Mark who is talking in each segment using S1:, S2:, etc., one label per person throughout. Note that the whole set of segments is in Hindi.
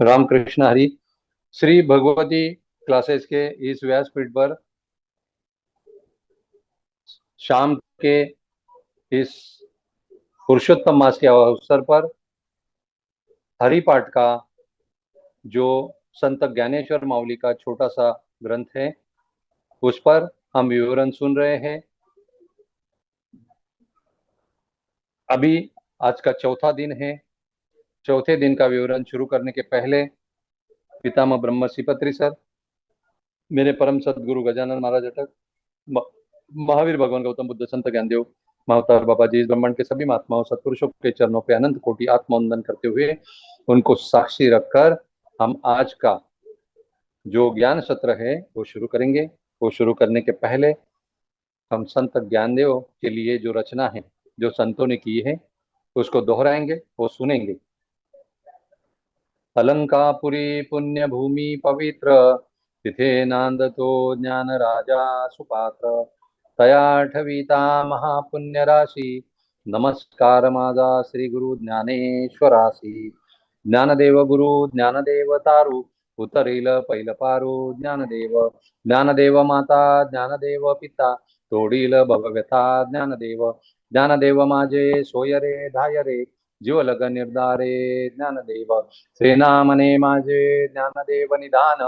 S1: रामकृष्ण हरि। श्री भगवती क्लासेस के इस व्यासपीठ पर शाम के इस पुरुषोत्तम मास के अवसर पर हरिपाठ का जो संत ज्ञानेश्वर माउली का छोटा सा ग्रंथ है उस पर हम विवरण सुन रहे हैं। अभी आज का चौथा दिन है। चौथे दिन का विवरण शुरू करने के पहले पितामह ब्रह्म श्रीपत्री सर, मेरे परम सदगुरु गजानन महाराज अटक, महावीर भगवान गौतम बुद्ध, संत ज्ञानदेव महावतार बाबा जी, ब्रह्मांड के सभी महात्माओं सत्पुरुषों के चरणों पे अनंत कोटि आत्मवंदन करते हुए उनको साक्षी रखकर हम आज का जो ज्ञान सत्र है वो शुरू करेंगे। वो शुरू करने के पहले हम संत ज्ञानदेव के लिए जो रचना है, जो संतों ने की है, उसको दोहराएंगे, वो सुनेंगे। अलंकापुरी पुण्य भूमि पवित्र, तिथे नांदतो ज्ञान राजा सुपात्र, तया ठविता महापुण्य राशी, नमस्कार माझा श्री गुरु ज्ञानेश्वरासी। ज्ञानदेव गुरु ज्ञानदेव तारू, उतरील पैल पारू ज्ञानदेव। ज्ञानदेव माता ज्ञानदेव पिता, तोडील भवव्यथा ज्ञानदेव। ज्ञानदेव माझे सोय रे धाय रे, जीव लग निर्धारे ज्ञानदेव। श्रीनामने माझे ज्ञानदेव निधान,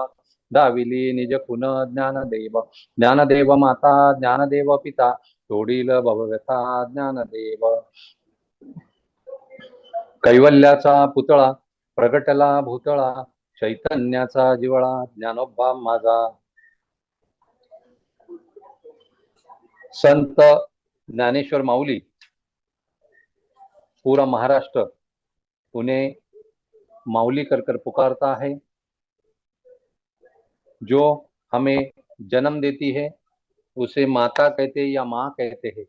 S1: दाविली निज खुन ज्ञानदेव। ज्ञानदेव माता ज्ञानदेव पिता, तोडील भवव्यथा ज्ञानदेव। कैवल्याचा पुतळा प्रगटला भूतळा, चैतन्याचा जिवळा ज्ञानोबा माझा। संत ज्ञानेश्वर माऊली पूरा महाराष्ट्र उन्हें माऊली कर पुकारता है। जो हमें जन्म देती है उसे माता कहते या माँ कहते हैं,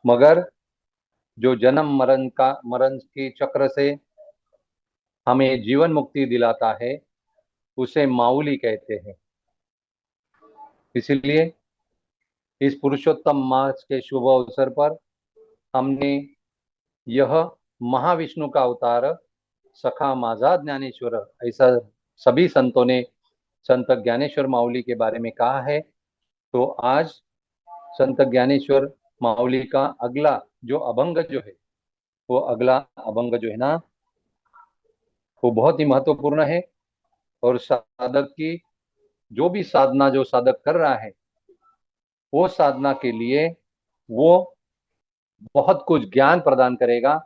S1: मगर जो जन्म मरण की चक्र से हमें जीवन मुक्ति दिलाता है उसे माऊली कहते हैं। इसलिए इस पुरुषोत्तम मास के शुभ अवसर पर हमने यह महाविष्णु का अवतार सखा माझा ज्ञानेश्वर, ऐसा सभी संतों ने संत ज्ञानेश्वर माऊली के बारे में कहा है। तो आज संत ज्ञानेश्वर माऊली का अगला जो अभंग जो है, वो अगला अभंग जो है ना, वो बहुत ही महत्वपूर्ण है। और साधक की जो भी साधना जो साधक कर रहा है, वो साधना के लिए वो बहुत कुछ ज्ञान प्रदान करेगा,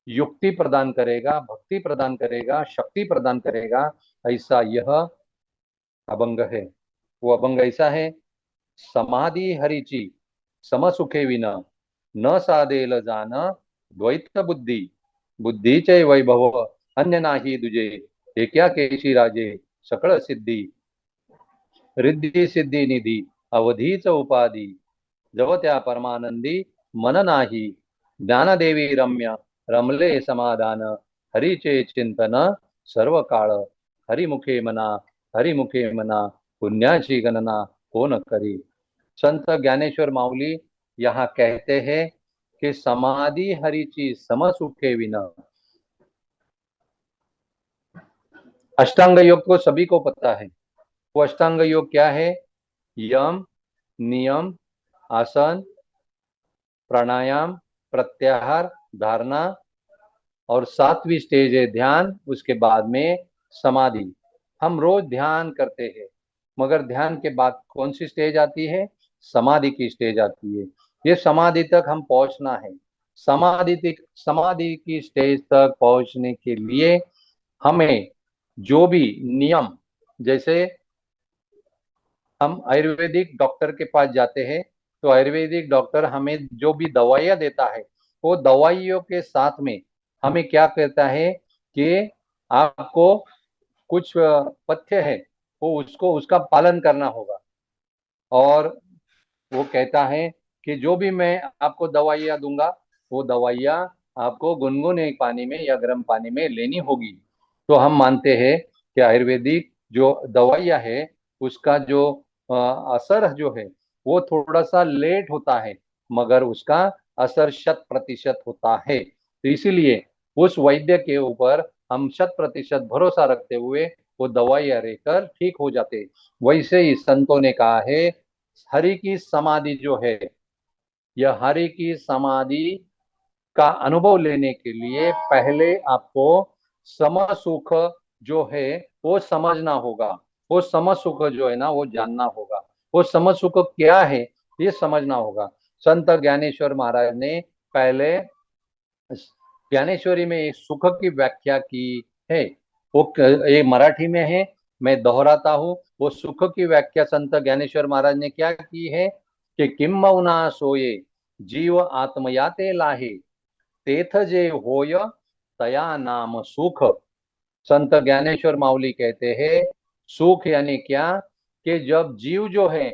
S1: युक्ति प्रदान करेगा, भक्ति प्रदान करेगा, शक्ति प्रदान करेगा। ऐसा यह अभंग है। वो अभंग ऐसा है, समाधि हरीची समसुखे विना, न साधेल जान द्वैत बुद्धी। बुद्धीचे वैभव अन्य नाही दुजे, एका केशी राजे सकळ सिद्धी। रिद्धी सिद्धी निधी अवधीच उपाधी, जव त्या परमानंदी मन नाही। ज्ञानदेवी रम्य रमले समाधान, हरीचे चिंतन सर्व काळ। हरिमुखे मना हरिमुखे मना, पुण्याची गणना कोण करी। संत ज्ञानेश्वर माऊली यहाँ कहते हैं कि समाधि हरिची समसुखे विना। अष्टांग योग को सभी को पता है। वो अष्टांग योग क्या है? यम, नियम, आसन, प्राणायाम, प्रत्याहार, धारणा और 7वीं स्टेज है ध्यान। उसके बाद में समाधि। हम रोज ध्यान करते हैं, मगर ध्यान के बाद कौन सी स्टेज आती है? समाधि की स्टेज आती है। ये समाधि तक हम पहुंचना है। समाधि की स्टेज तक पहुंचने के लिए हमें जो भी नियम, जैसे हम आयुर्वेदिक डॉक्टर के पास जाते हैं तो आयुर्वेदिक डॉक्टर हमें जो भी दवाइयाँ देता है, वो दवाइयों के साथ में हमें क्या कहता है कि आपको कुछ पथ्य है, वो उसका पालन करना होगा। और वो कहता है कि जो भी मैं आपको दवाइयाँ दूंगा, वो दवाइयाँ आपको गुनगुने पानी में या गर्म पानी में लेनी होगी। तो हम मानते हैं कि आयुर्वेदिक जो दवाइयाँ है उसका जो असर जो है वो थोड़ा सा लेट होता है, मगर उसका असर 100% होता है। तो इसीलिए उस वैद्य के ऊपर हम 100% भरोसा रखते हुए वो दवाइयाँ लेकर ठीक हो जाते। वैसे ही संतों ने कहा है, हरि की समाधि जो है, यह हरि की समाधि का अनुभव लेने के लिए पहले आपको सम सुख जो है वो समझना होगा। वो सम सुख जो है ना वो जानना होगा। वो सम सुख क्या है ये समझना होगा। संत ज्ञानेश्वर महाराज ने पहले ज्ञानेश्वरी में सुख की व्याख्या की है। वो ये मराठी में है, मैं दोहराता हूँ। वो सुख की व्याख्या संत ज्ञानेश्वर महाराज ने क्या की है कि किंमौना सोये जीव आत्मयाते लाहे, तेथ जे होय तया नाम सुख। संत ज्ञानेश्वर माउली कहते हैं सुख यानी क्या, कि जब जीव जो है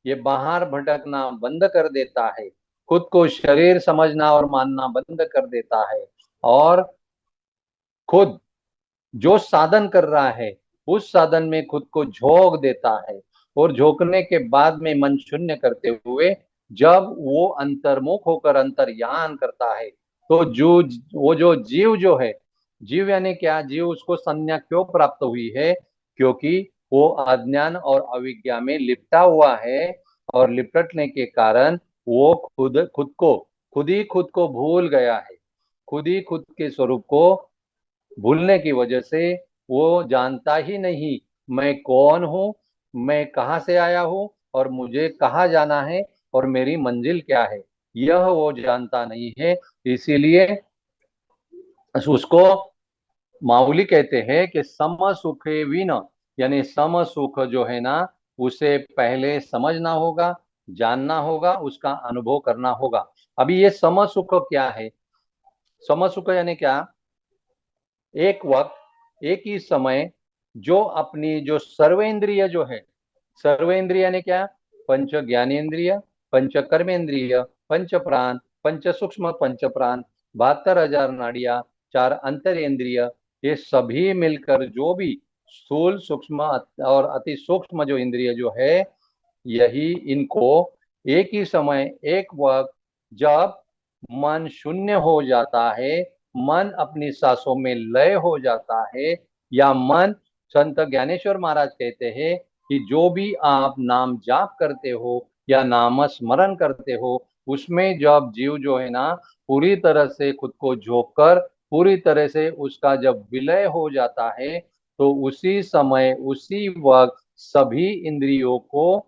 S1: ये बाहर भटकना बंद कर देता है, खुद को शरीर समझना और मानना बंद कर देता है, और खुद जो साधन कर रहा है उस साधन में खुद को झोंक देता है, और झोंकने के बाद में मन शून्य करते हुए जब वो अंतर्मुख होकर अंतर्यान करता है, तो जो वो जो जीव जो है, जीव यानी क्या, जीव उसको संज्ञा क्यों प्राप्त हुई है, क्योंकि वो अज्ञान और अविद्या में लिपटा हुआ है, और लिपटने के कारण वो खुद ही खुद को भूल गया है। खुद ही खुद के स्वरूप को भूलने की वजह से वो जानता ही नहीं मैं कौन हूँ, मैं कहाँ से आया हूँ, और मुझे कहाँ जाना है, और मेरी मंजिल क्या है, यह वो जानता नहीं है। इसीलिए उसको माऊली कहते हैं कि सम सुखे विन, यानी सम सुख जो है ना उसे पहले समझना होगा, जानना होगा, उसका अनुभव करना होगा। अभी ये सम सुख क्या है? सम सुख यानी क्या, एक वक्त एक ही समय जो अपनी जो सर्वेंद्रिय जो है, सर्वेंद्रिय यानी क्या, पंच ज्ञानेन्द्रिय, पंच कर्मेंद्रिय, पंच प्राण, पंच सूक्ष्म पंच प्राण, 72,000 नाड़ियां, 4 अंतरेंद्रिय, ये सभी मिलकर जो भी स्थूल सूक्ष्म और अति सूक्ष्म जो इंद्रिय जो है, यही इनको एक ही समय एक वक्त जब मन शून्य हो जाता है, मन अपनी सांसों में लय हो जाता है, या मन, संत ज्ञानेश्वर महाराज कहते हैं कि जो भी आप नाम जाप करते हो या नाम स्मरण करते हो, उसमें जब जीव जो है ना पूरी तरह से खुद को झोंक कर पूरी तरह से उसका जब विलय हो जाता है, तो उसी समय उसी वक्त सभी इंद्रियों को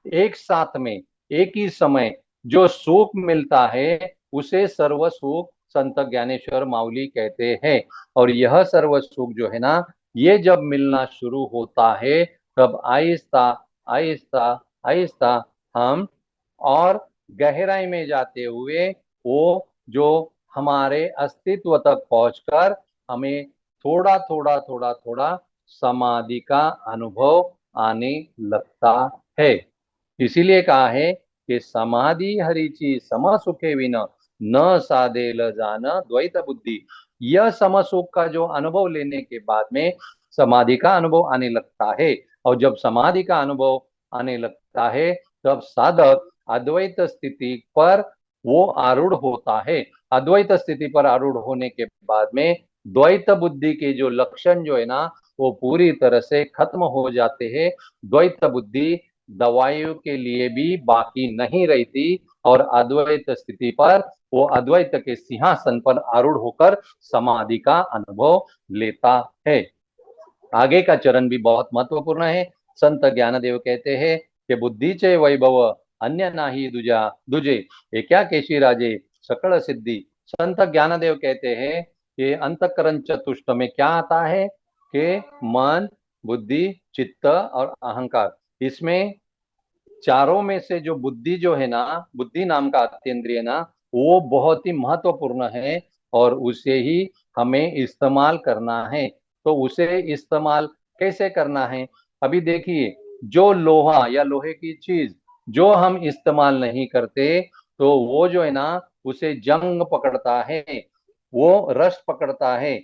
S1: एक साथ में एक ही समय जो सुख मिलता है उसे सर्व सुख संत ज्ञानेश्वर माउली कहते हैं। और यह सर्व सुख जो है ना, ये जब मिलना शुरू होता है, तब आहिस्ता आहिस्ता आहिस्ता हम और गहराई में जाते हुए वो जो हमारे अस्तित्व तक पहुंचकर हमें थोड़ा थोड़ा थोड़ा थोड़ा समाधि का अनुभव आने लगता है। इसीलिए कहा है कि समाधि हरिची सम सुखे विन, न साधेल जान द्वैत बुद्धि। यह सम सुख का जो अनुभव लेने के बाद में समाधि का अनुभव आने लगता है, और जब समाधि का अनुभव आने लगता है तब साधक अद्वैत स्थिति पर वो आरूढ़ होता है। अद्वैत स्थिति पर आरूढ़ होने के बाद में द्वैत बुद्धि के जो लक्षण जो है ना वो पूरी तरह से खत्म हो जाते हैं। द्वैत बुद्धि दवाइयों के लिए भी बाकी नहीं रहती, और अद्वैत स्थिति पर वो अद्वैत के सिंहासन पर आरूढ़ होकर समाधि का अनुभव लेता है। आगे का चरण भी बहुत महत्वपूर्ण है। संत ज्ञानदेव कहते हैं कि बुद्धि चे वैभव अन्य नाही दुजा दुजे, ये क्या केशी राजे सकल सिद्धि। संत ज्ञानदेव कहते हैं कि अंतकरण चतुष्ट में क्या आता है कि मन, बुद्धि, चित्त और अहंकार, इसमें चारों में से जो बुद्धि जो है ना, बुद्धि नाम का अतीन्द्रिय ना, वो बहुत ही महत्वपूर्ण है, और उसे ही हमें इस्तेमाल करना है। तो उसे इस्तेमाल कैसे करना है? अभी देखिए, जो लोहा या लोहे की चीज जो हम इस्तेमाल नहीं करते, तो वो जो है ना उसे जंग पकड़ता है, वो रस पकड़ता है,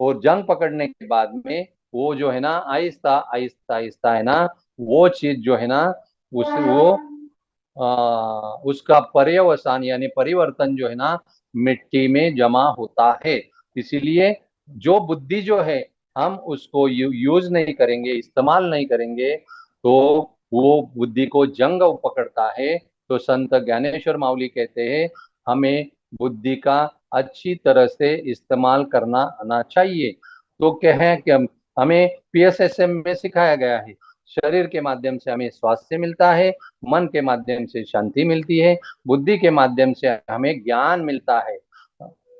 S1: और जंग पकड़ने के बाद में वो जो है ना आहिस्ता आहिस्ता आहिस्ता है ना वो चीज जो है ना उसका पर्यवसान यानी परिवर्तन जो है ना मिट्टी में जमा होता है। इसीलिए जो बुद्धि जो है हम उसको यूज नहीं करेंगे, इस्तेमाल नहीं करेंगे, तो वो बुद्धि को जंग पकड़ता है। तो संत ज्ञानेश्वर माउली कहते हैं हमें बुद्धि का अच्छी तरह से इस्तेमाल करना आना चाहिए। तो क्या है कि हमें पीएसएसएम में सिखाया गया है, शरीर के माध्यम से हमें स्वास्थ्य मिलता है, मन के माध्यम से शांति मिलती है, बुद्धि के माध्यम से हमें ज्ञान मिलता है।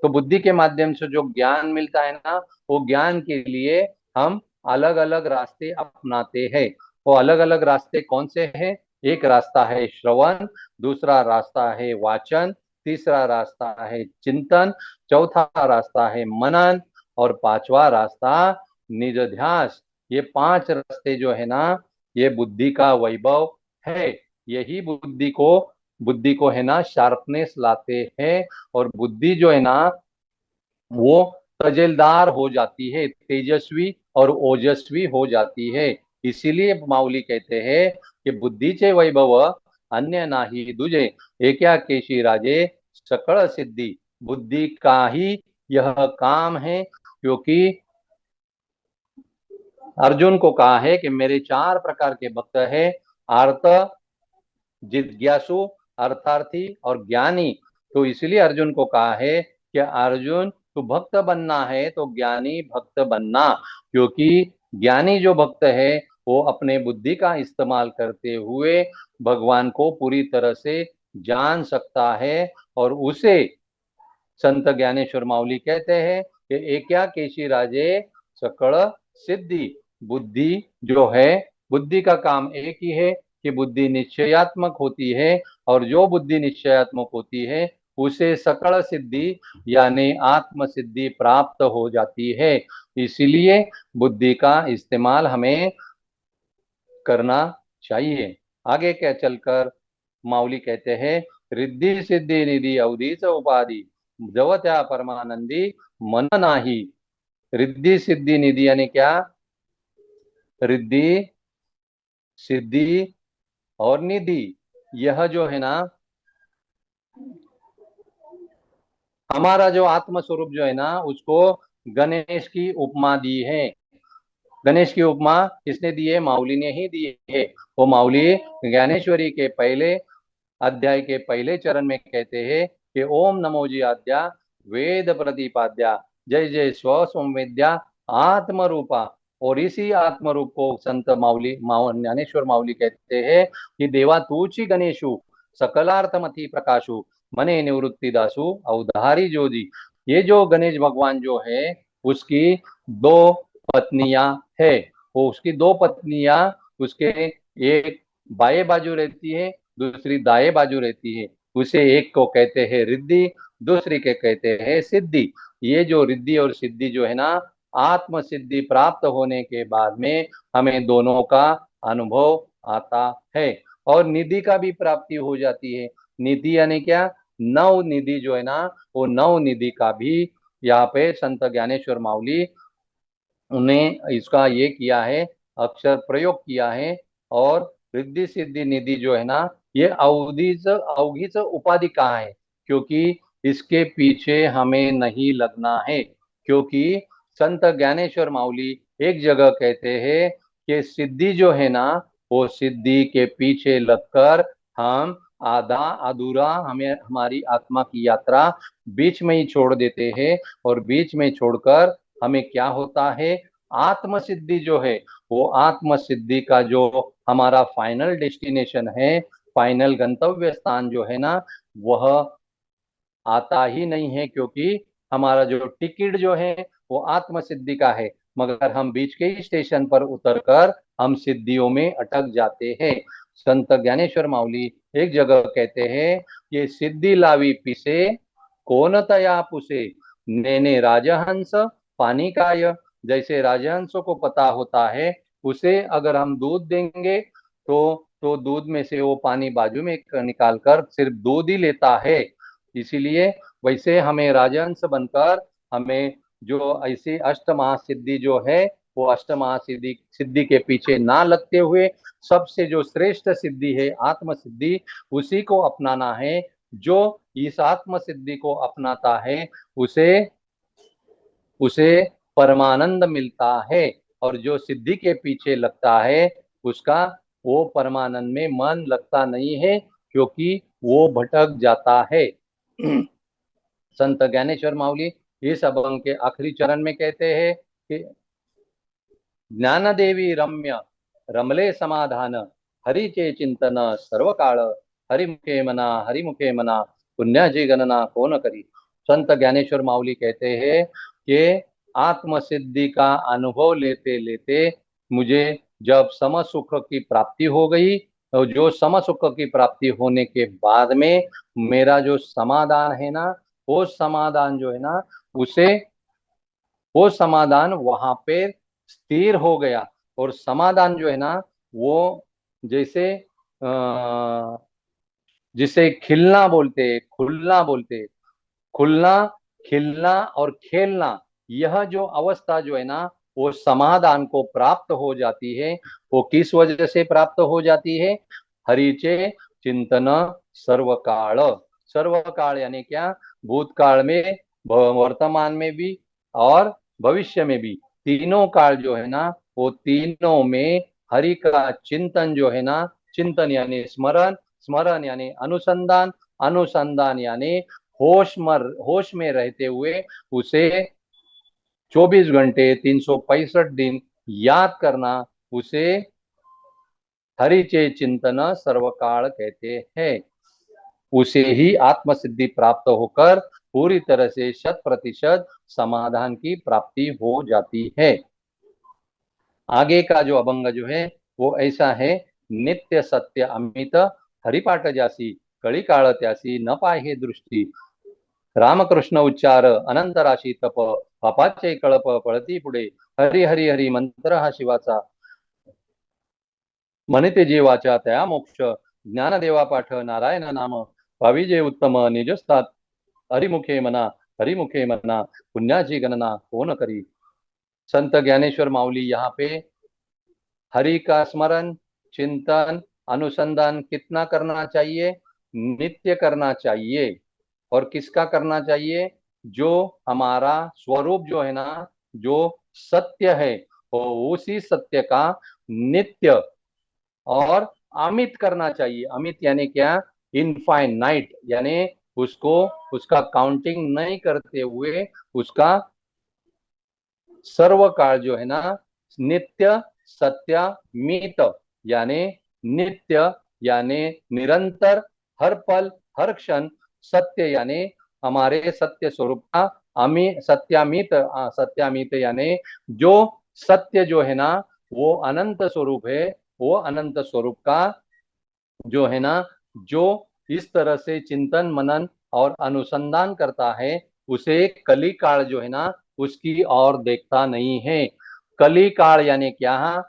S1: तो बुद्धि के माध्यम से जो ज्ञान मिलता है ना, वो ज्ञान के लिए हम अलग अलग रास्ते अपनाते हैं। वो अलग अलग रास्ते कौन से हैं? एक रास्ता है श्रवण, दूसरा रास्ता है वाचन, तीसरा रास्ता है चिंतन, चौथा रास्ता है मनन, और पांचवा रास्ता निधिध्यास। ये पांच रास्ते जो है ना, ये बुद्धि का वैभव है। यही बुद्धि को है ना शार्पनेस लाते हैं, और बुद्धि जो है ना वो तजेलदार हो जाती है, तेजस्वी और ओजस्वी हो जाती है। इसीलिए माऊली कहते हैं कि बुद्धीचे वैभव अन्य नाही दुजे, एका केशी राजे सकळ सिद्धि। बुद्धि का ही यह काम है, क्योंकि अर्जुन को कहा है कि मेरे चार प्रकार के भक्त हैं, आर्त, जिज्ञासु, अर्थार्थी और ज्ञानी। तो इसलिए अर्जुन को कहा है कि अर्जुन तू भक्त बनना है तो ज्ञानी भक्त बनना, क्योंकि ज्ञानी जो भक्त है वो अपने बुद्धि का इस्तेमाल करते हुए भगवान को पूरी तरह से जान सकता है। और उसे संत ज्ञानेश्वर माउली कहते हैं कि एका केशी राजे सकल सिद्धि। बुद्धि जो है, बुद्धि का काम एक ही है कि बुद्धि निश्चयात्मक होती है, और जो बुद्धि निश्चयात्मक होती है उसे सकल सिद्धि यानी आत्म सिद्धि प्राप्त हो जाती है। इसीलिए बुद्धि का इस्तेमाल हमें करना चाहिए। आगे क्या चलकर माउली कहते हैं, रिद्धि सिद्धि निधि अवधि च उपाधि, जव त्या परमानंदी मन नाही। रिद्धि सिद्धि निधि यानी क्या? रिद्धि, सिद्धि और निधि, यह जो है ना हमारा जो आत्म स्वरूप जो है ना, उसको गणेश की उपमा दी है। गणेश की उपमा किसने दी है? माउली ने ही दी है। वो माउली ज्ञानेश्वरी के पहले अध्याय के पहले चरण में कहते हैं कि ओम नमो जी आद्या वेद प्रतिपाद्या जय जय स्व संवेद्या आत्म रूपा। और इसी आत्म रूप को संत माउली ज्ञानेश्वर माउली कहते हैं कि देवा तूची गणेशु सकलार्थमति प्रकाशु मने निवृत्ति दासु अवधारी जोजी। ये जो गणेश भगवान जो है उसकी दो पत्नियां है। वो उसकी दो पत्नियां, उसके एक बाएं बाजू रहती है, दूसरी दाएं बाजू रहती है। उसे एक को कहते हैं रिद्धि, दूसरी के कहते हैं सिद्धि। ये जो रिद्धि और सिद्धि जो है ना, आत्म सिद्धि प्राप्त होने के बाद में हमें दोनों का अनुभव आता है, और निधि का भी प्राप्ति हो जाती है। निधि यानी क्या? नव निधि जो है ना, वो नव निधि का भी यहाँ पे संत ज्ञानेश्वर माउली उन्हें इसका ये किया है, अक्षर प्रयोग किया है। और रिद्धि सिद्धि निधि जो है ना, ये अवघीच उपाधि कहाँ है? क्योंकि इसके पीछे हमें नहीं लगना है। क्योंकि संत ज्ञानेश्वर माउली एक जगह कहते हैं कि सिद्धि जो है ना, वो सिद्धि के पीछे लगकर हम आधा अधूरा हमें हमारी आत्मा की यात्रा बीच में ही छोड़ देते हैं। और बीच में छोड़कर हमें क्या होता है? आत्म सिद्धि जो है, वो आत्म सिद्धि का जो हमारा फाइनल डेस्टिनेशन है, फाइनल गंतव्य स्थान जो है ना, वह आता ही नहीं है। क्योंकि हमारा जो टिकट जो है वो आत्म सिद्धि का है, मगर हम बीच के ही स्टेशन पर उतरकर हम सिद्धियों में अटक जाते हैं। संत ज्ञानेश्वर माउली एक जगह कहते हैं कि सिद्धि लावी पिसे कौन तया पुसे, नेने राजहंस पानी काय। जैसे राजहंसों को पता होता है, उसे अगर हम दूध देंगे तो दूध में से वो पानी बाजू में निकाल कर सिर्फ दूध ही लेता है। इसीलिए वैसे हमें राजहंस बनकर हमें जो ऐसी अष्ट महासिद्धि जो है, वो अष्ट महासिद्धि सिद्धि के पीछे ना लगते हुए सबसे जो श्रेष्ठ सिद्धि है आत्म सिद्धि, उसी को अपनाना है। जो इस आत्म सिद्धि को अपनाता है उसे उसे परमानंद मिलता है, और जो सिद्धि के पीछे लगता है उसका वो परमानंद में मन लगता नहीं है, क्योंकि वो भटक जाता है। संत ज्ञानेश्वर माऊली इस अभंग के आखिरी चरण में कहते हैं कि ज्ञान देवी रम्य रमले समाधान, हरिचे चिंतन सर्व काळ, हरिमुखे मना पुण्याची गणना कोण करी। संत ज्ञानेश्वर माऊली कहते हैं कि आत्मसिद्धि का अनुभव लेते लेते मुझे जब सम सुख की प्राप्ति हो गई, तो जो सम सुख की प्राप्ति होने के बाद में मेरा जो समाधान है ना, वो समाधान जो है ना, उसे वो समाधान वहां पे स्थिर हो गया। और समाधान जो है ना, वो जैसे जिसे खिलना बोलते, खुलना बोलते, खुलना, खिलना और खेलना, यह जो अवस्था जो है ना, वो समाधान को प्राप्त हो जाती है। वो किस वजह से प्राप्त हो जाती है? हरिचे चिंतन सर्वकाल। सर्वकाल यानी क्या? भूतकाल में, वर्तमान में भी और भविष्य में भी, तीनों काल जो है ना, वो तीनों में हरि का चिंतन जो है ना, चिंतन यानी स्मरण, स्मरण यानी अनुसंधान, अनुसंधान यानी होश में रहते हुए उसे 24 घंटे 365 दिन याद करना, उसे हरिचे चिंतन सर्वकाल कहते हैं। उसे ही आत्मसिद्धि प्राप्त होकर पूरी तरह से 100% समाधान की प्राप्ति हो जाती है। आगे का जो अभंग जो है वो ऐसा है, नित्य सत्य अमित हरिपाठ जासी, कळी काळ त्यासी न पाहे दृष्टी, रामकृष्ण उच्चार अनंत राशी तप, पापाचे कळप पळती पुढे, हरी हरी हरी मंत्र हा शिवाचा, म्हणते जीवाच्या त्या मोक्ष, ज्ञानदेवा पाठ नारायण नाम, भाविजे उत्तम निजस्तात, हरिमुखे मना पुण्याची गणना कोण करी। संत ज्ञानेश्वर माऊली यहाँ पे हरि का स्मरण, चिंतन, अनुसंधान कितना करना चाहिए? नित्य करना चाहिए। और किसका करना चाहिए? जो हमारा स्वरूप जो है ना, जो सत्य है, वो उसी सत्य का नित्य और अमित करना चाहिए। अमित यानी क्या? इनफाइनाइट, यानी उसको, उसका काउंटिंग नहीं करते हुए उसका सर्व काल जो है ना, नित्य सत्यामित, यानी नित्य यानी निरंतर, हर पल हर क्षण, सत्य यानी हमारे सत्य स्वरूप का, अमी सत्यामित, सत्यामित यानी जो सत्य जो है ना, वो अनंत स्वरूप है। वो अनंत स्वरूप का जो है ना, जो इस तरह से चिंतन मनन और अनुसंधान करता है, उसे कली काल जो है ना, उसकी और देखता नहीं है। कली काल यानी क्या?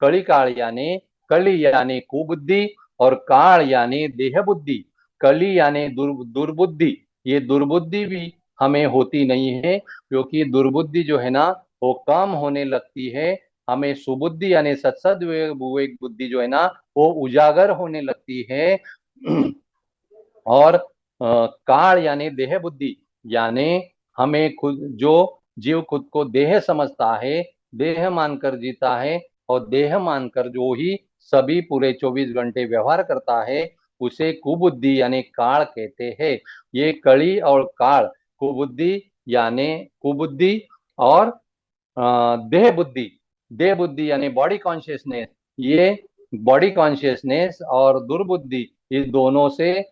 S1: कली काल यानी, कली यानी कुबुद्धि और काल यानी देह बुद्धि। कली यानी दुर्बुद्धि। ये दुर्बुद्धि भी हमें होती नहीं है, क्योंकि दुर्बुद्धि जो है ना, वो कम होने लगती है। हमें सुबुद्धि यानी सत्सद विवेक बुद्धि जो है ना, वो उजागर होने लगती है। और काल यानी देह बुद्धि, यानी हमें खुद, जो जीव खुद को देह समझता है, देह मानकर जीता है, और देह मानकर जो ही सभी पूरे 24 घंटे व्यवहार करता है, उसे कुबुद्धि यानी काल कहते हैं। ये कली और काल, कुबुद्धि यानी कुबुद्धि, और देह बुद्धि, देह बुद्धि यानी बॉडी कॉन्शियसनेस, ये बॉडी कॉन्शियसनेस और दुर्बुद्धि, इस दोनों से,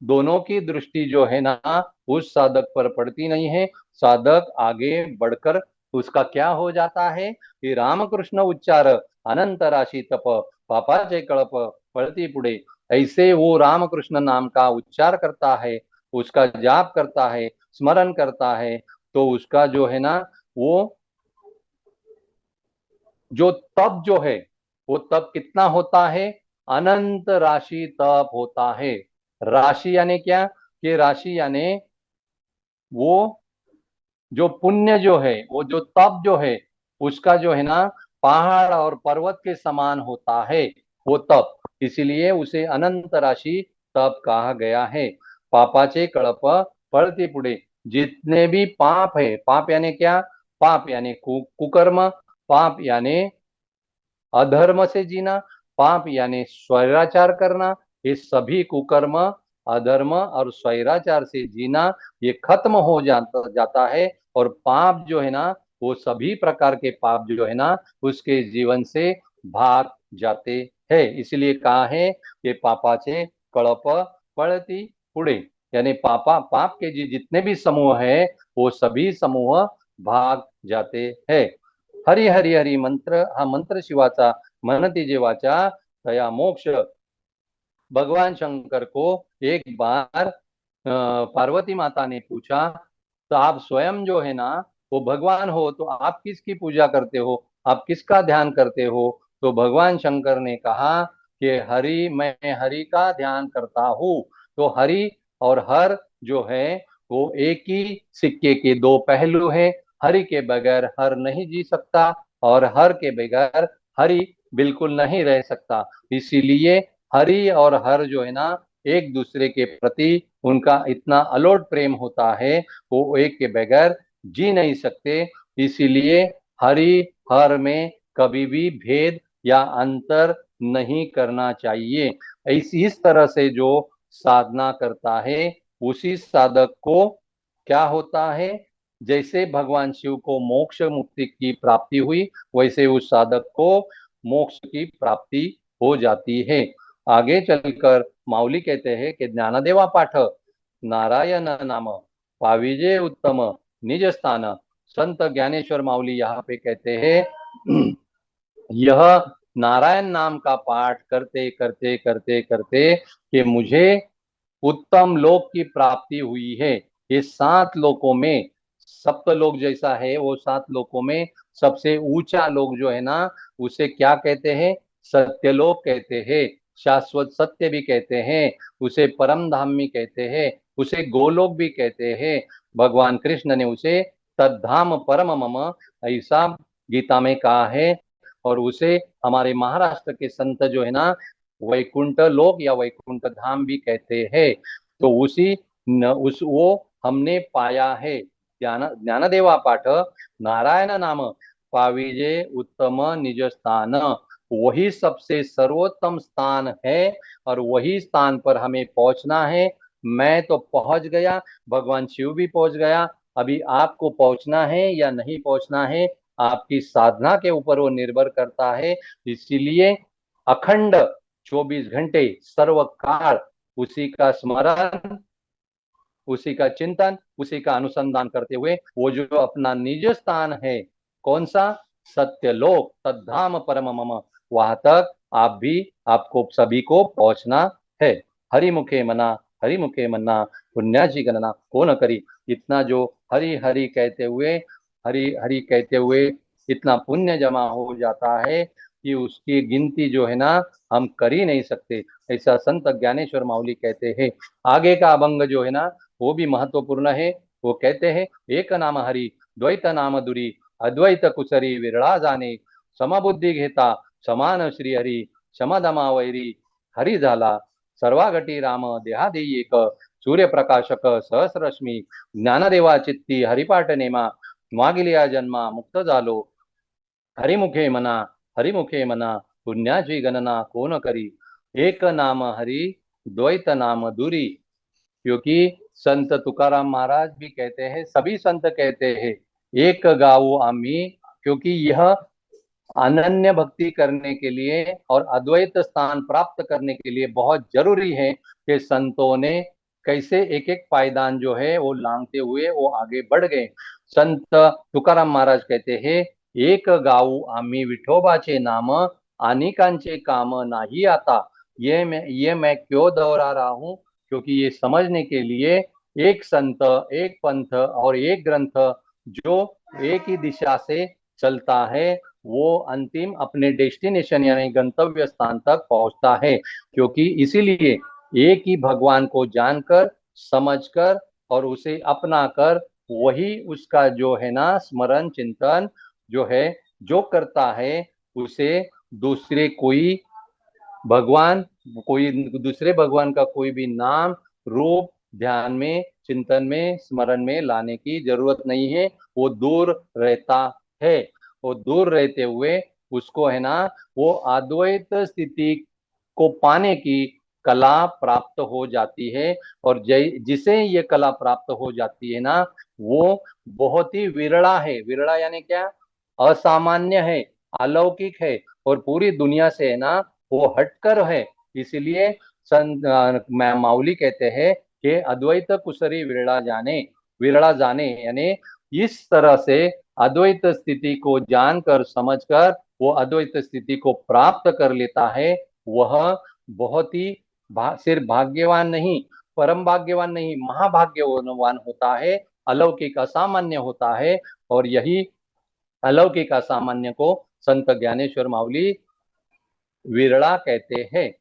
S1: दोनों की दृष्टि जो है ना, उस साधक पर पड़ती नहीं है। साधक आगे बढ़कर उसका क्या हो जाता है कि रामकृष्ण उच्चार अनंत राशि तप, पापाचे कळप पळती पुढे, ऐसे वो रामकृष्ण नाम का उच्चार करता है, उसका जाप करता है, स्मरण करता है, तो उसका जो है ना, वो जो तप जो है, वो तप कितना होता है? अनंत राशि तप होता है। राशि यानी क्या? कि राशि यानी वो जो पुण्य जो है, वो जो तप जो है, उसका जो है ना, पहाड़ और पर्वत के समान होता है वो तप, इसीलिए उसे अनंत राशि तप कहा गया है। पापाचे कळप पळती पुढे, जितने भी पाप है, पाप यानी क्या? पाप यानी कुकर्म, पाप यानी अधर्म से जीना, पाप यानी स्वैराचार करना। ये सभी कुकर्म, अधर्म और स्वैराचार से जीना ये खत्म हो जाता है। और पाप जो है ना, वो सभी प्रकार के पाप जो है ना, उसके जीवन से भाग जाते हैं। इसलिए कहा है कि पापाचे कळप पळती पुढे, यानी पाप के जितने भी समूह है वो सभी समूह भाग जाते हैं। हरि हरि हरि मंत्र, हा मंत्र शिवाचा म्हणती जेवाचा तया मोक्ष। भगवान शंकर को एक बार पार्वती माता ने पूछा, तो आप स्वयं जो है ना वो भगवान हो, तो आप किसकी पूजा करते हो, आप किसका ध्यान करते हो? तो भगवान शंकर ने कहा कि मैं हरि का ध्यान करता हूँ। तो हरि और हर जो है वो एक ही सिक्के के दो पहलू हैं। हरि के बगैर हर नहीं जी सकता और हर के बगैर हरि बिल्कुल नहीं रह सकता। इसीलिए हरि और हर जो है ना एक दूसरे के प्रति उनका इतना अलोट प्रेम होता है, वो एक के बगैर जी नहीं सकते। इसीलिए हरि हर में कभी भी भेद या अंतर नहीं करना चाहिए। इस तरह से जो साधना करता है उसी साधक को क्या होता है, जैसे भगवान शिव को मोक्ष मुक्ति की प्राप्ति हुई, वैसे उस साधक को मोक्ष की प्राप्ति हो जाती है। आगे चलकर माऊली कहते हैं कि ज्ञानदेवा पाठ नारायण नाम पाविजे उत्तम निज स्थान। संत ज्ञानेश्वर माऊली यहाँ पे कहते हैं यह नारायण नाम का पाठ करते करते करते करते कि मुझे उत्तम लोक की प्राप्ति हुई है। ये 7 लोकों में, सप्तलोक जैसा है वो 7 लोकों में सबसे ऊंचा लोक जो है ना, उसे क्या कहते हैं? सत्यलोक कहते हैं, शाश्वत सत्य भी कहते हैं, उसे परम धाम भी कहते हैं, उसे गोलोक भी कहते हैं। भगवान कृष्ण ने उसे तद्धाम परम मम ऐसा गीता में कहा है। और उसे हमारे महाराष्ट्र के संत जो है ना वैकुंठ लोक या वैकुंठ धाम भी कहते हैं। तो उस वो हमने पाया है। ज्ञानदेवा पाठ नारायण नाम पाविजे उत्तम निज स्थान, वही सबसे सर्वोत्तम स्थान है और वही स्थान पर हमें पहुंचना है। मैं तो पहुंच गया, भगवान शिव भी पहुंच गया, अभी आपको पहुंचना है या नहीं पहुंचना है, आपकी साधना के ऊपर वो निर्भर करता है। इसीलिए अखंड 24 घंटे सर्वकाल उसी का स्मरण, उसी का चिंतन, उसी का अनुसंधान करते हुए वो जो अपना निज स्थान है, कौन सा? सत्यलोक तद्धाम परम मम, वहां तक आपको सभी को पहुंचना है। हरिमुखे मना, हरिमुखे मना पुण्याची गणना कौन करी। इतना जो हरि हरि कहते हुए, हरि हरि कहते हुए इतना पुण्य जमा हो जाता है कि उसकी गिनती जो है ना हम कर ही नहीं सकते। ऐसा संत ज्ञानेश्वर माऊली कहते हैं। आगे का अभंग जो है ना वो भी महत्वपूर्ण है। वो कहते हैं एक नाम हरि द्वैत नाम दुरी, अद्वैत कुसरी विरळा जाणे, समबुद्धी घेता समान श्री हरी, समदमा वैरी हरी झाला, सर्वागटी राम देहादी एक, सूर्यप्रकाशक सहस्रश्मी, ज्ञानदेवा चित्ती हरिपाठ नेमा, मागिलिया जन्मा मुक्त झालो, हरिमुखे मना पुण्याची गणना कोण करी, एक नाम हरि द्वैत नाम दुरी। क्योंकि संत तुकाराम महाराज भी कहते हैं, सभी संत कहते हैं एक गाऊ आम्ही, क्योंकि यह अनन्य भक्ति करने के लिए और अद्वैत स्थान प्राप्त करने के लिए बहुत जरूरी है कि संतों ने कैसे एक एक पायदान जो है वो लांघते हुए वो आगे बढ़ गए। संत तुकाराम महाराज कहते हैं एक गाऊ आम्ही विठोबाचे नाम, अनेकांचे काम नाही आता। ये मैं क्यों दोहरा रहा हूँ? क्योंकि ये समझने के लिए एक संत, एक पंथ और एक ग्रंथ जो एक ही दिशा से चलता है वो अंतिम अपने डेस्टिनेशन यानी गंतव्य स्थान तक पहुंचता है। क्योंकि इसीलिए एक ही भगवान को जानकर, समझकर और उसे अपना कर वही उसका जो है ना स्मरण चिंतन जो है जो करता है, उसे दूसरे कोई भगवान, कोई दूसरे भगवान का कोई भी नाम रूप ध्यान में, चिंतन में, स्मरण में लाने की जरूरत नहीं है। वो दूर रहता है। वो दूर रहते हुए उसको है ना, वो अद्वैत स्थिति को पाने की कला प्राप्त हो जाती है। और जिसे ये कला प्राप्त हो जाती है ना, वो बहुत ही विरला है। विरला यानी क्या? असामान्य है, अलौकिक है, और पूरी दुनिया से है ना वो हटकर है। इसलिए माउली कहते हैं कि अद्वैत कुसरी विरला जाने। विरला जाने यानी इस तरह से अद्वैत स्थिति को जानकर समझकर वो अद्वैत स्थिति को प्राप्त कर लेता है। वह बहुत ही सिर्फ भाग्यवान नहीं, परम भाग्यवान नहीं, महाभाग्यवान होता है। अलौकिक असामान्य होता है। और यही अलौकिक असामान्य को संत ज्ञानेश्वर माउली विरला कहते हैं।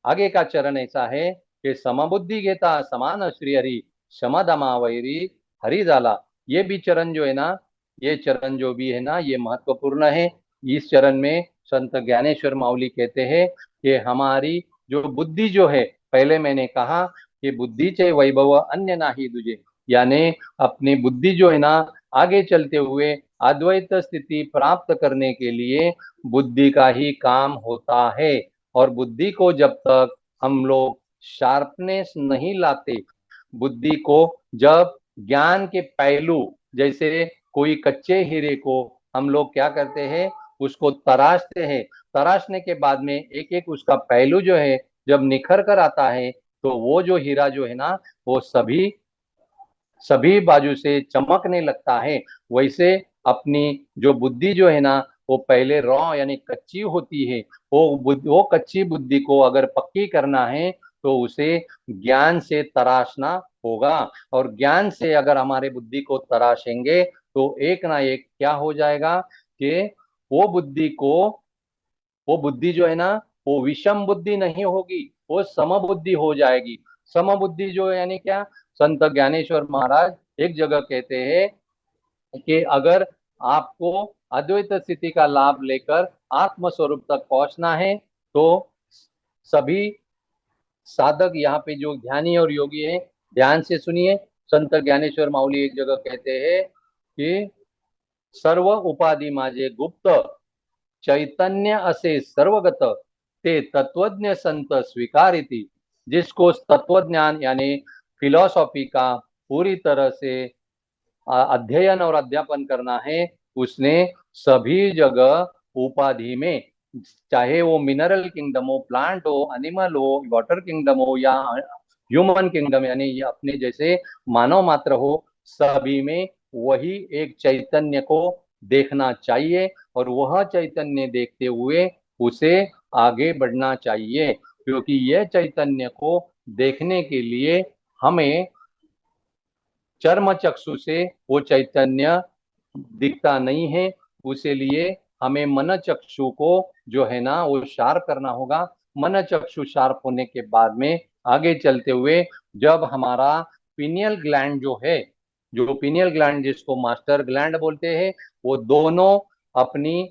S1: आगे का चरण ऐसा है कि समबुद्धि घेता समान श्री हरि, शमदमा वैरी हरि जाला। ये भी चरण जो है ना, ये चरण जो भी है ना, ये महत्वपूर्ण है। इस चरण में संत ज्ञानेश्वर माउली कहते हैं कि हमारी जो बुद्धि जो है, पहले मैंने कहा कि बुद्धि चे वैभव अन्य नाही दूजे, यानी अपनी बुद्धि जो है ना, आगे चलते हुए अद्वैत स्थिति प्राप्त करने के लिए बुद्धि का ही काम होता है। और बुद्धि को जब तक हम लोग शार्पनेस नहीं लाते, बुद्धि को जब ज्ञान के पहलू, जैसे कोई कच्चे हीरे को हम लोग क्या करते हैं, उसको तराशते हैं। तराशने के बाद में एक एक उसका पहलू जो है जब निखर कर आता है, तो वो जो हीरा जो है ना, वो सभी सभी बाजू से चमकने लगता है। वैसे अपनी जो बुद्धि जो है ना, वो पहले रॉ यानी कच्ची होती है। वो कच्ची बुद्धि को अगर पक्की करना है, तो उसे ज्ञान से तराशना होगा। और ज्ञान से अगर हमारे बुद्धि को तराशेंगे, तो एक ना एक क्या हो जाएगा कि वो बुद्धि को वो बुद्धि जो है ना, वो विषम बुद्धि नहीं होगी, वो समबुद्धि हो जाएगी। समबुद्धि जो है यानी क्या? संत ज्ञानेश्वर महाराज एक जगह कहते हैं कि अगर आपको अद्वैत स्थिति का लाभ लेकर आत्म स्वरूप तक पहुंचना है, तो सभी साधक यहाँ पे जो ध्यानी और योगी है, ध्यान से सुनिए। संत ज्ञानेश्वर माउली एक जगह कहते हैं कि सर्व उपाधि माझे गुप्त, चैतन्य असे सर्वगत, ते तत्वज्ञ संत स्वीकारिति। जिसको तत्वज्ञान यानी फिलॉसफी का पूरी तरह से अध्ययन और अध्यापन करना है, उसने सभी जगह उपाधि में, चाहे वो मिनरल किंगडम हो, प्लांट हो, एनिमल हो, वाटर किंगडम हो, या ह्यूमन किंगडम यानी ये अपने जैसे मानव मात्र हो, सभी में वही एक चैतन्य को देखना चाहिए। और वह चैतन्य देखते हुए उसे आगे बढ़ना चाहिए। क्योंकि यह चैतन्य को देखने के लिए हमें चर्म चक्षु से वो चैतन्य दिखता नहीं है। उसे लिए हमें मन चक्षु को जो है ना, वो शार्प करना होगा। मन चक्षु शार्प होने के बाद में आगे चलते हुए जब हमारा पिनियल ग्लैंड जो है, जो पिनियल ग्लैंड जिसको मास्टर ग्लैंड बोलते हैं, वो दोनों अपनी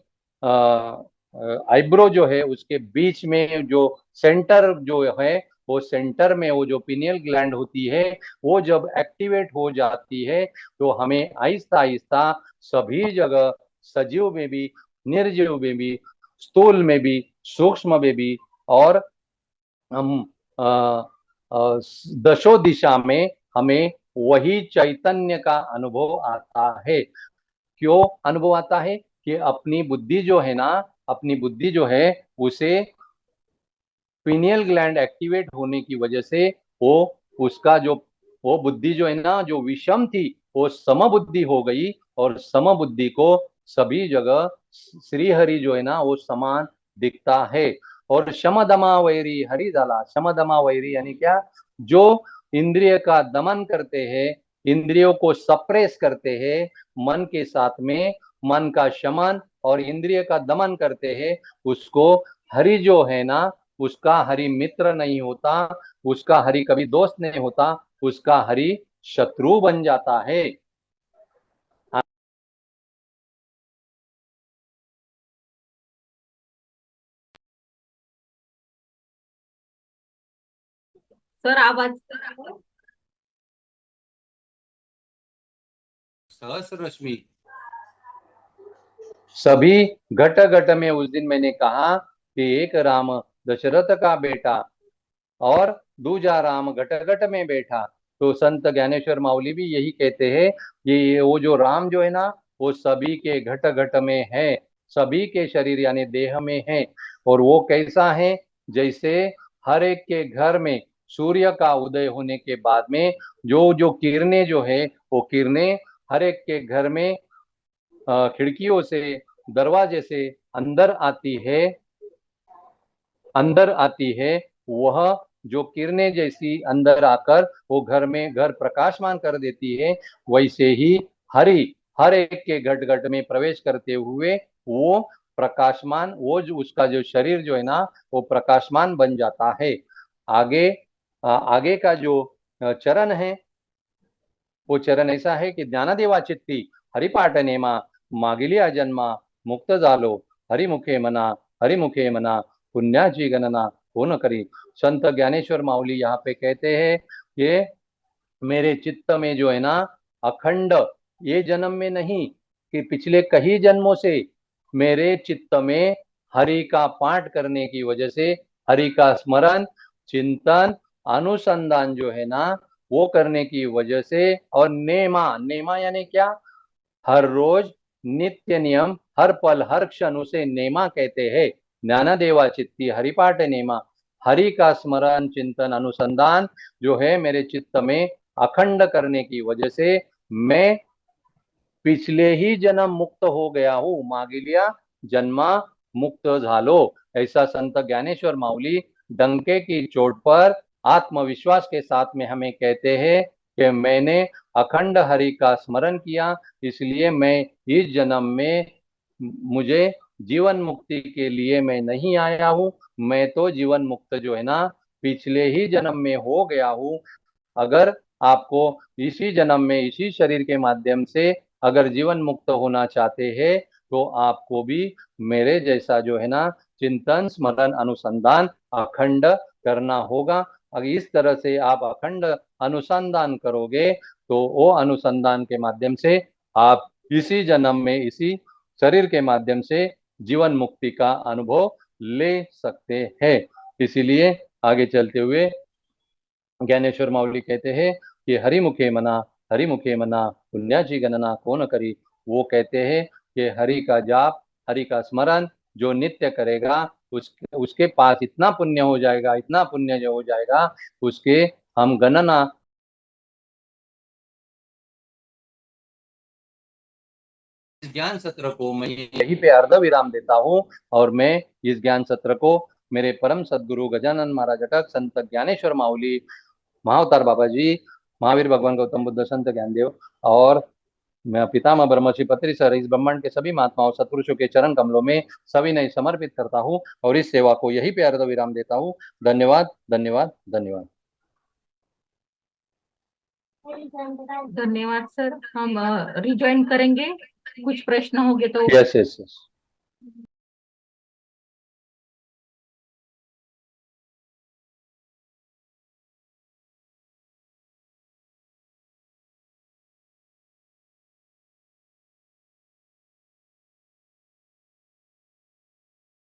S1: आईब्रो जो है उसके बीच में जो सेंटर जो है, वो सेंटर में वो जो पिनियल ग्लैंड होती है, वो जब एक्टिवेट हो जाती है, तो हमें आहिस्ता आहिस्ता सभी जगह, सजीव में भी, निर्जीव में भी, स्थूल में भी, सूक्ष्म में भी, और हम अ, दशो दिशा में हमें वही चैतन्य का अनुभव आता है। क्यों अनुभव आता है? कि अपनी बुद्धि जो है ना, अपनी बुद्धि जो है उसे पिनियल ग्लैंड एक्टिवेट होने की वजह से वो उसका जो वो बुद्धि जो है ना, जो विषम थी, वो समबुद्धि हो गई। और समबुद्धि को सभी जगह श्री हरि जो है ना, वो समान दिखता है। और शमदमा वैरी हरि जाला। शमदमा वैरी यानी क्या? जो इंद्रिय का दमन करते हैं, इंद्रियों को सप्रेस करते हैं, मन के साथ में मन का शमन और इंद्रिय का दमन करते हैं, उसको हरि जो है ना, उसका हरि मित्र नहीं होता, उसका हरि कभी दोस्त नहीं होता, उसका हरि शत्रु बन जाता है।
S2: सर आवाज।
S1: सहस्रश्मी। सभी घट घट में उस दिन मैंने कहा कि एक राम दशरथ का बेटा और दूजा राम घट घट में बैठा। तो संत ज्ञानेश्वर माउली भी यही कहते हैं कि वो जो राम जो है ना, वो सभी के घट घट में है, सभी के शरीर यानी देह में है। और वो कैसा है, जैसे हर एक के घर में सूर्य का उदय होने के बाद में जो जो किरणें जो है, वो किरणें हर एक के घर में खिड़कियों से, दरवाजे से अंदर आती है। वह जो किरणें जैसी अंदर आकर वो घर प्रकाशमान कर देती है, वैसे ही हर एक के घट घट में प्रवेश करते हुए वो प्रकाशमान, वो जो उसका जो शरीर जो है ना, वो प्रकाशमान बन जाता है। आगे का जो चरण है, वो चरण ऐसा है कि ज्ञानदेवा चित्ती हरिपाठ नेमा मागिलिया जन्मा मुक्त झालो हरिमुखे मना पुण्याची गणना हो न करी। संत ज्ञानेश्वर माऊली यहाँ पे कहते हैं कि मेरे चित्त में जो है ना, अखंड, ये जन्म में नहीं कि पिछले कई जन्मों से मेरे चित्त में हरि का पाठ करने की वजह से, हरि का स्मरण, चिंतन, अनुसंधान जो है ना, वो करने की वजह से, और नेमा नेमा यानी क्या, हर रोज नित्य नियम, हर पल हर क्षण उसे नेमा कहते हैं। ज्ञानदेवा चित्ती हरिपाठ नेमा, हरि का स्मरण, चिंतन, अनुसंधान जो है मेरे चित्त में अखंड करने की वजह से मैं पिछले ही जन्म मुक्त हो गया हूँ, मागिलिया जन्मा मुक्त झालो। ऐसा संत ज्ञानेश्वर माऊली डंके की चोट पर आत्मविश्वास के साथ में हमें कहते हैं कि मैंने अखंड हरि का स्मरण किया, इसलिए मैं इस जन्म में, मुझे जीवन मुक्ति के लिए मैं नहीं आया हूँ, मैं तो जीवन मुक्त जो है ना, पिछले ही जन्म में हो गया हूँ। अगर आपको इसी जन्म में इसी शरीर के माध्यम से अगर जीवन मुक्त होना चाहते हैं, तो आपको भी मेरे जैसा जो है ना, चिंतन, स्मरण, अनुसंधान अखंड करना होगा। अगर इस तरह से आप अखंड अनुसंधान करोगे, तो वो अनुसंधान के माध्यम से आप इसी जन्म में इसी शरीर के माध्यम से जीवन मुक्ति का अनुभव ले सकते हैं। इसीलिए आगे चलते हुए ज्ञानेश्वर माऊली कहते हैं कि हरिमुखे मना पुण्याची गणना कौन करी। वो कहते हैं कि हरि का जाप, हरि का स्मरण जो नित्य करेगा, उसके पास इतना पुण्य हो जाएगा, इतना पुण्य जो हो जाएगा, उसके हम गणना। इस ज्ञान सत्र को मैं यहीं पे अर्ध विराम देता हूँ, और मैं इस ज्ञान सत्र को मेरे परम सदगुरु गजानन महाराज अटक संत ज्ञानेश्वर माऊली, महाअवतार बाबा जी, महावीर भगवान गौतम बुद्ध, संत ज्ञानदेव और मैं पितामह ब्रह्मर्षि पत्री सर, इस ब्रह्मांड के सभी महात्माओं सत्पुरुषों के चरण कमलों में सविनय समर्पित करता हूँ और इस सेवा को यहीं पे अर्ध विराम देता हूँ। धन्यवाद, धन्यवाद, धन्यवाद।
S2: धन्यवाद सर। हम रिज्वाइन करेंगे, कुछ प्रश्न होंगे तो।
S1: Yes yes yes.